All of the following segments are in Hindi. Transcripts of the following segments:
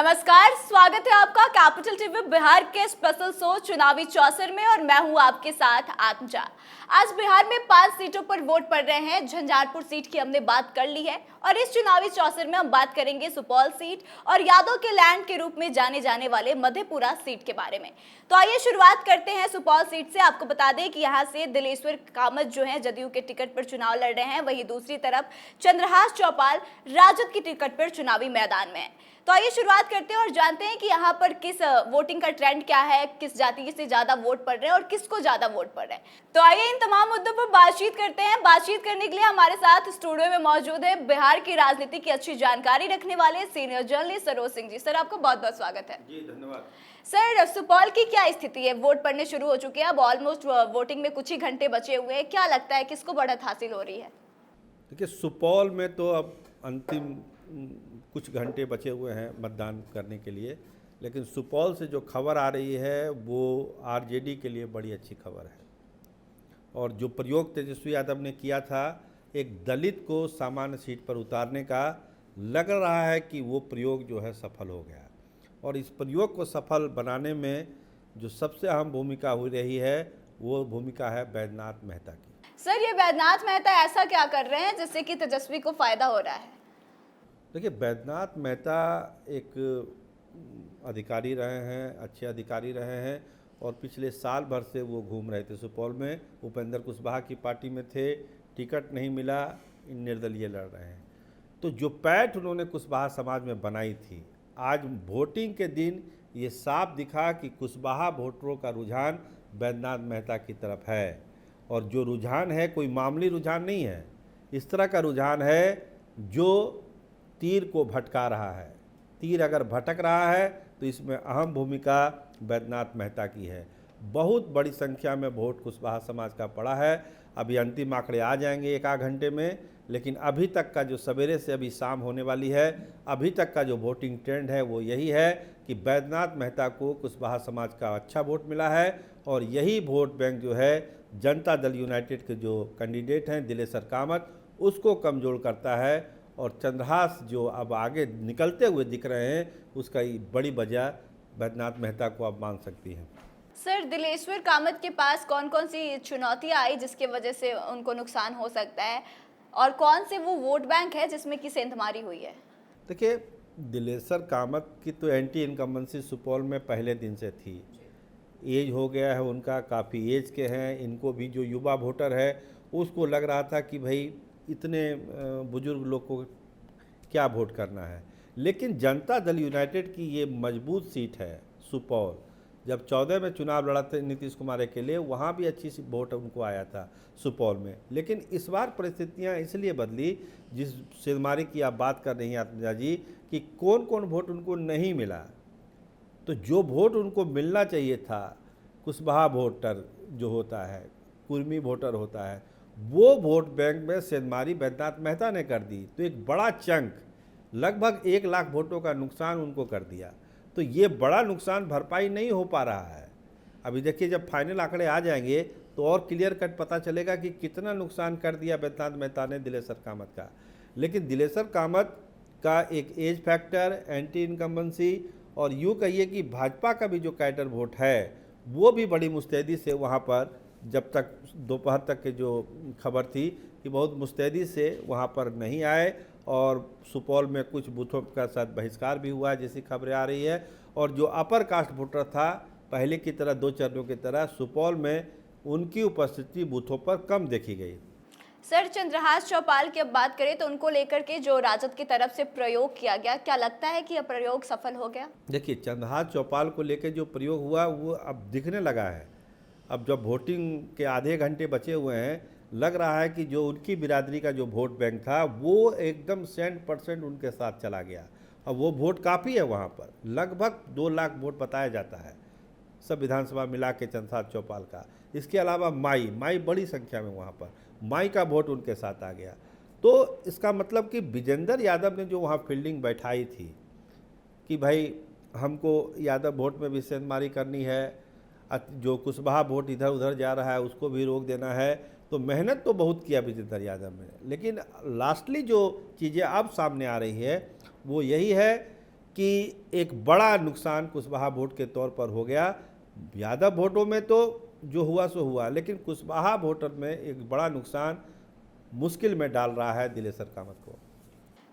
नमस्कार, स्वागत है आपका कैपिटल टीवी बिहार के स्पेशल शो चुनावी चौसर में और मैं हूं आपके साथ आत्मजा। आज बिहार में 5 सीटों पर वोट पड़ रहे हैं। झंझारपुर सीट की हमने बात कर ली है और इस चुनावी चौसर में हम बात करेंगे सुपौल सीट और यादव के लैंड के रूप में जाने जाने वाले मधेपुरा सीट के बारे में। तो आइए शुरुआत करते हैं सुपौल सीट से। आपको बता दें कि यहाँ से दिलेश्वर कामत जो है जदयू के टिकट पर चुनाव लड़ रहे हैं, वहीं दूसरी तरफ चंद्रहास चौपाल राजद की टिकट पर चुनावी मैदान में है। तो आइए शुरुआत करते हैं और जानते हैं कि यहाँ पर किस वोटिंग का ट्रेंड क्या है, किस जाति से ज्यादा वोट पड़ रहे हैं और किसको ज्यादा वोट पड़ रहे हैं। तो आइए इन तमाम मुद्दों पर बातचीत करते हैं। बातचीत करने के लिए हमारे साथ स्टूडियो में मौजूद है बिहार की राजनीति की अच्छी जानकारी रखने वाले senior journalist Saroj Singh ji. Sir, आपका बहुत बहुत स्वागत है। जी धन्यवाद। सर, सुपौल की क्या स्थिति है? वोट पड़ने शुरू हो चुके हैं, अब ऑलमोस्ट वोटिंग में कुछ ही घंटे बचे हुए हैं। क्या लगता है किसको बढ़त हासिल हो रही है? देखिए, सुपौल में तो अब अंतिम कुछ घंटे बचे हुए हैं मतदान करने के लिए, लेकिन सुपौल से जो खबर आ रही है वो आरजेडी के लिए बड़ी अच्छी खबर है। और जो प्रयोग तेजस्वी यादव ने किया था एक दलित को सामान्य सीट पर उतारने का, लग रहा है कि वो प्रयोग जो है सफल हो गया। और इस प्रयोग को सफल बनाने में जो सबसे अहम भूमिका हो रही है वो भूमिका है बैद्यनाथ मेहता की। सर, ये बैद्यनाथ मेहता ऐसा क्या कर रहे हैं जिससे कि तेजस्वी को फायदा हो रहा है? देखिए, बैद्यनाथ मेहता एक अधिकारी रहे हैं, अच्छे अधिकारी रहे हैं और पिछले साल भर से वो घूम रहे थे सुपौल में। उपेंद्र कुशवाहा की पार्टी में थे, टिकट नहीं मिला, निर्दलीय लड़ रहे हैं। तो जो पैठ उन्होंने कुशवाहा समाज में बनाई थी, आज वोटिंग के दिन ये साफ दिखा कि कुशवाहा वोटरों का रुझान बैद्यनाथ मेहता की तरफ है। और जो रुझान है कोई मामूली रुझान नहीं है, इस तरह का रुझान है जो तीर को भटका रहा है। तीर अगर भटक रहा है तो इसमें अहम भूमिका बैद्यनाथ मेहता की है। बहुत बड़ी संख्या में वोट कुशवाहा समाज का पड़ा है। अभी अंतिम आंकड़े आ जाएंगे एक आध घंटे में, लेकिन अभी तक का जो सवेरे से अभी शाम होने वाली है, अभी तक का जो वोटिंग ट्रेंड है वो यही है कि बैद्यनाथ मेहता को कुशवाहा समाज का अच्छा वोट मिला है। और यही वोट बैंक जो है जनता दल यूनाइटेड के जो कैंडिडेट हैं दिलेश्वर कामत, उसको कमज़ोर करता है। और चंद्रहास जो अब आगे निकलते हुए दिख रहे हैं, उसका बड़ी वजह बैद्यनाथ मेहता को अब मान सकती है। सर, दिलेश्वर कामत के पास कौन कौन सी चुनौतियां आई जिसके वजह से उनको नुकसान हो सकता है और कौन से वो वोट बैंक है जिसमें की सेंधमारी हुई है? देखिए, दिलेश्वर कामत की तो एंटी इनकम्बेंसी सुपौल में पहले दिन से थी। एज हो गया है उनका, काफ़ी एज के हैं। इनको भी जो युवा वोटर है उसको लग रहा था कि भाई इतने बुजुर्ग लोग को क्या वोट करना है। लेकिन जनता दल यूनाइटेड की ये मजबूत सीट है सुपौल। जब 14 में चुनाव लड़ा था नीतीश कुमार के लिए, वहाँ भी अच्छी सी वोट उनको आया था सुपौल में। लेकिन इस बार परिस्थितियाँ इसलिए बदली, जिस सेंधमारी की आप बात कर रही हैं आत्मजा जी, कि कौन कौन वोट उनको नहीं मिला। तो जो वोट उनको मिलना चाहिए था, कुशवाहा वोटर जो होता है, कुर्मी वोटर होता है, वो वोट बैंक में सेंधमारी बैद्यनाथ मेहता ने कर दी। तो एक बड़ा चंक, लगभग 1 लाख वोटों का नुकसान उनको कर दिया। तो ये बड़ा नुकसान भरपाई नहीं हो पा रहा है। अभी देखिए, जब फाइनल आंकड़े आ जाएंगे तो और क्लियर कट पता चलेगा कि कितना नुकसान कर दिया बैद्यनाथ मेहता ने दिलेश्वर कामत का। लेकिन दिलेश्वर कामत का एक एज फैक्टर, एंटी इनकम्बेंसी और यूँ कहिए कि भाजपा का भी जो कैडर वोट है वो भी बड़ी मुस्तैदी से वहाँ पर, जब तक दोपहर तक के जो खबर थी कि बहुत मुस्तैदी से वहाँ पर नहीं आए। और सुपौल में कुछ बूथों का साथ बहिष्कार भी हुआ है जैसी खबरें आ रही है। और जो अपर कास्ट वोटर था, पहले की तरह 2 चरणों की तरह सुपौल में उनकी उपस्थिति बूथों पर कम देखी गई। सर, चंद्रहास चौपाल की अब बात करें तो उनको लेकर के जो राजद की तरफ से प्रयोग किया गया, क्या लगता है कि यह प्रयोग सफल हो गया? देखिए, चंद्रहास चौपाल को लेकर जो प्रयोग हुआ वो अब दिखने लगा है। अब जब वोटिंग के आधे घंटे बचे हुए हैं, लग रहा है कि जो उनकी बिरादरी का जो वोट बैंक था वो एकदम 100% उनके साथ चला गया। अब वो वोट काफ़ी है वहाँ पर, लगभग 2 लाख वोट बताया जाता है सब विधानसभा मिला के चंद्रहास चौपाल का। इसके अलावा माई बड़ी संख्या में वहाँ पर माई का वोट उनके साथ आ गया। तो इसका मतलब कि विजेंद्र यादव ने जो वहाँ फील्डिंग बैठाई थी कि भाई हमको यादव वोट में भी सेंधमारी करनी है, जो कुशवाहा वोट इधर उधर जा रहा है उसको भी रोक देना है, तो मेहनत तो बहुत किया विजेंद्र यादव ने। लेकिन लास्टली जो चीज़ें अब सामने आ रही है वो यही है कि एक बड़ा नुकसान कुशवाहा वोट के तौर पर हो गया। यादव वोटों में तो जो हुआ सो हुआ, लेकिन कुशवाहा वोटर में एक बड़ा नुकसान मुश्किल में डाल रहा है दिलेसर कामत को।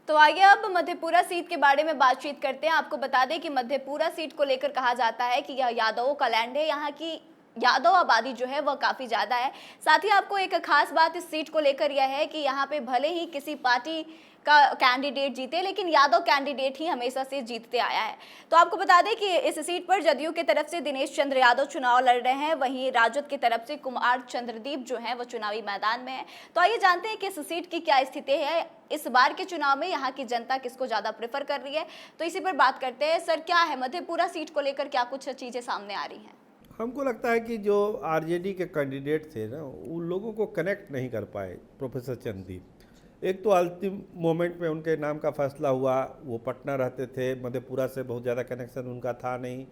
तो आइए अब मधेपुरा सीट के बारे में बातचीत करते हैं। आपको बता दें कि मधेपुरा सीट को लेकर कहा जाता है कि यह यादवों का लैंड है, यहाँ की यादव आबादी जो है वह काफ़ी ज़्यादा है। साथ ही आपको एक खास बात इस सीट को लेकर यह है कि यहाँ पे भले ही किसी पार्टी का कैंडिडेट जीते, लेकिन यादव कैंडिडेट ही हमेशा से जीतते आया है। तो आपको बता दें कि इस सीट पर जदयू की तरफ से दिनेश चंद्र यादव चुनाव लड़ रहे हैं, वहीं राजद की तरफ से कुमार चंद्रदीप जो हैं वो चुनावी मैदान में है। तो आइए जानते हैं कि इस सीट की क्या स्थिति है, इस बार के चुनाव में यहाँ की जनता किसको ज़्यादा प्रेफर कर रही है। तो इसी पर बात करते हैं। सर, क्या है मधेपुरा सीट को लेकर क्या कुछ चीज़ें सामने आ रही हैं? हमको लगता है कि जो आरजेडी के कैंडिडेट थे ना, उन लोगों को कनेक्ट नहीं कर पाए प्रोफेसर चंद्रदीप। एक तो अंतिम मोमेंट में उनके नाम का फैसला हुआ, वो पटना रहते थे, मधेपुरा से बहुत ज़्यादा कनेक्शन उनका था नहीं,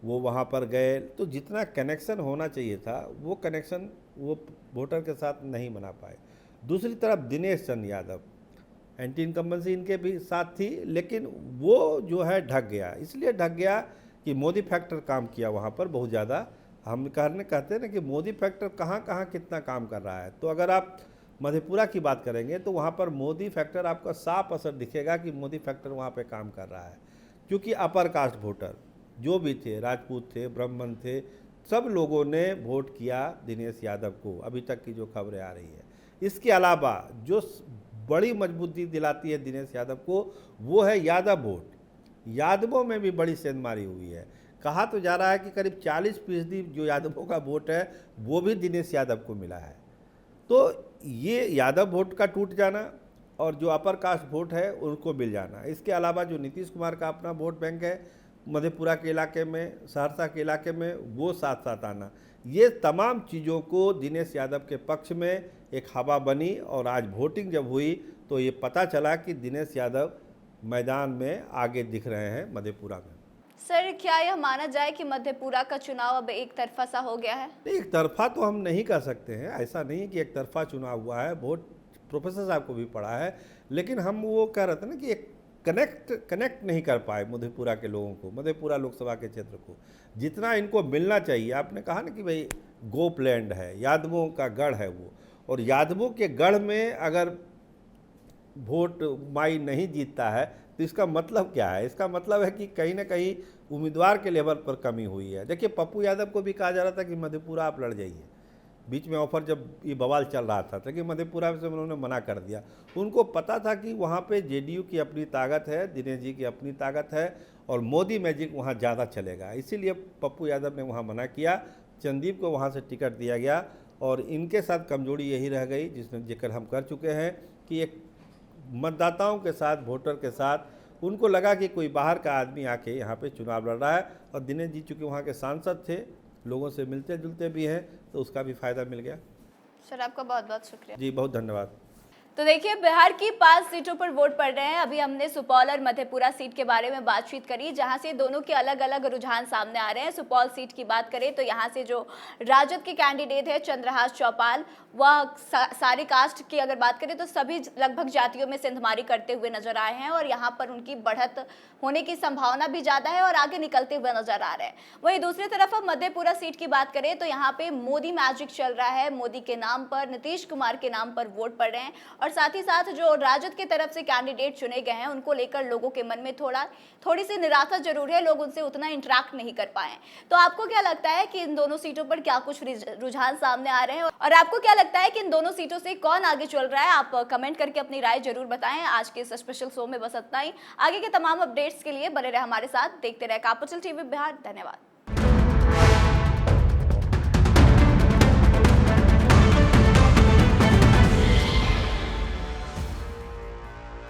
वो वहाँ पर गए। तो जितना कनेक्शन होना चाहिए था वो कनेक्शन वो वोटर के साथ नहीं बना पाए। दूसरी तरफ दिनेश चंद्र यादव, एंटी इनकम्बेंसी इनके भी साथ थी, लेकिन वो जो है ढक गया। इसलिए ढक गया कि मोदी फैक्टर काम किया वहाँ पर बहुत ज़्यादा। हम कहते हैं ना कि मोदी फैक्टर कहाँ कहाँ कितना काम कर रहा है। तो अगर आप मधेपुरा की बात करेंगे तो वहाँ पर मोदी फैक्टर आपका साफ असर दिखेगा कि मोदी फैक्टर वहाँ पे काम कर रहा है। क्योंकि अपर कास्ट वोटर जो भी थे, राजपूत थे, ब्राह्मण थे, सब लोगों ने वोट किया दिनेश यादव को, अभी तक की जो खबरें आ रही है। इसके अलावा जो बड़ी मजबूती दिलाती है दिनेश यादव को वो है यादव वोट। यादवों में भी बड़ी सेंधमारी हुई है। कहा तो जा रहा है कि करीब 40% जो यादवों का वोट है वो भी दिनेश यादव को मिला है। तो ये यादव वोट का टूट जाना और जो अपर कास्ट वोट है उनको मिल जाना, इसके अलावा जो नीतीश कुमार का अपना वोट बैंक है मधेपुरा के इलाके में, सहरसा के इलाके में, वो साथ साथ आना, ये तमाम चीज़ों को दिनेश यादव के पक्ष में एक हवा बनी। और आज वोटिंग जब हुई तो ये पता चला कि दिनेश यादव मैदान में आगे दिख रहे हैं मधेपुरा में। सर, क्या यह माना जाए कि मधेपुरा का चुनाव अब एक तरफा सा हो गया है? एक तरफा तो हम नहीं कह सकते हैं, ऐसा नहीं कि एक तरफा चुनाव हुआ है। वोट प्रोफेसर साहब को भी पड़ा है, लेकिन हम वो कह रहे थे ना कि एक कनेक्ट नहीं कर पाए मधेपुरा के लोगों को, मधेपुरा लोकसभा के क्षेत्र को जितना इनको मिलना चाहिए। आपने कहा ना कि भाई गोप लैंड है, यादवों का गढ़ है वो, और यादवों के गढ़ में अगर वोट माई नहीं जीतता है तो इसका मतलब क्या है? इसका मतलब है कि कहीं ना कहीं उम्मीदवार के लेवल पर कमी हुई है। देखिए, पप्पू यादव को भी कहा जा रहा था कि मधेपुरा आप लड़ जाइए, बीच में ऑफर जब ये बवाल चल रहा था, लेकिन मधेपुरा से उन्होंने मना कर दिया। उनको पता था कि वहाँ पे जेडीयू की अपनी ताकत है, दिनेश जी की अपनी ताकत है और मोदी मैजिक वहाँ ज़्यादा चलेगा, इसीलिए पप्पू यादव ने वहाँ मना किया। चंदीप को वहाँ से टिकट दिया गया और इनके साथ कमजोरी यही रह गई जिसमें जिक्र हम कर चुके हैं कि एक मतदाताओं के साथ, वोटर के साथ उनको लगा कि कोई बाहर का आदमी आके यहाँ पे चुनाव लड़ रहा है। और दिनेश जी चूँकि वहाँ के सांसद थे, लोगों से मिलते जुलते भी हैं, तो उसका भी फायदा मिल गया। सर, आपका बहुत बहुत शुक्रिया। जी, बहुत धन्यवाद। तो देखिए, बिहार की 5 सीटों पर वोट पड़ रहे हैं। अभी हमने सुपौल और मधेपुरा सीट के बारे में बातचीत करी, जहां से दोनों के अलग अलग रुझान सामने आ रहे हैं। सुपौल सीट की बात करें तो यहां से जो राजद के कैंडिडेट है चंद्रहास चौपाल, वह सारी कास्ट की अगर बात करें तो सभी लगभग जातियों में सेंधमारी करते हुए नजर आए हैं और यहाँ पर उनकी बढ़त होने की संभावना भी ज़्यादा है और आगे निकलते हुए नजर आ रहे हैं। वहीं दूसरी तरफ अब मधेपुरा सीट की बात करें तो यहाँ पे मोदी मैजिक चल रहा है। मोदी के नाम पर, नीतीश कुमार के नाम पर वोट पड़ रहे हैं और साथ ही साथ जो राजद की तरफ से कैंडिडेट चुने गए हैं उनको लेकर लोगों के मन में थोड़ी सी निराशा जरूर है, लोग उनसे उतना इंटरेक्ट नहीं कर पाए। तो आपको क्या लगता है कि इन दोनों सीटों पर क्या कुछ रुझान सामने आ रहे हैं और आपको क्या लगता है कि इन दोनों सीटों से कौन आगे चल रहा है? आप कमेंट करके अपनी राय जरूर बताएं। आज के इस स्पेशल शो में बस इतना ही। आगे के तमाम अपडेट्स के लिए बने रहे हमारे साथ, देखते रहे कैपिटल टीवी बिहार। धन्यवाद।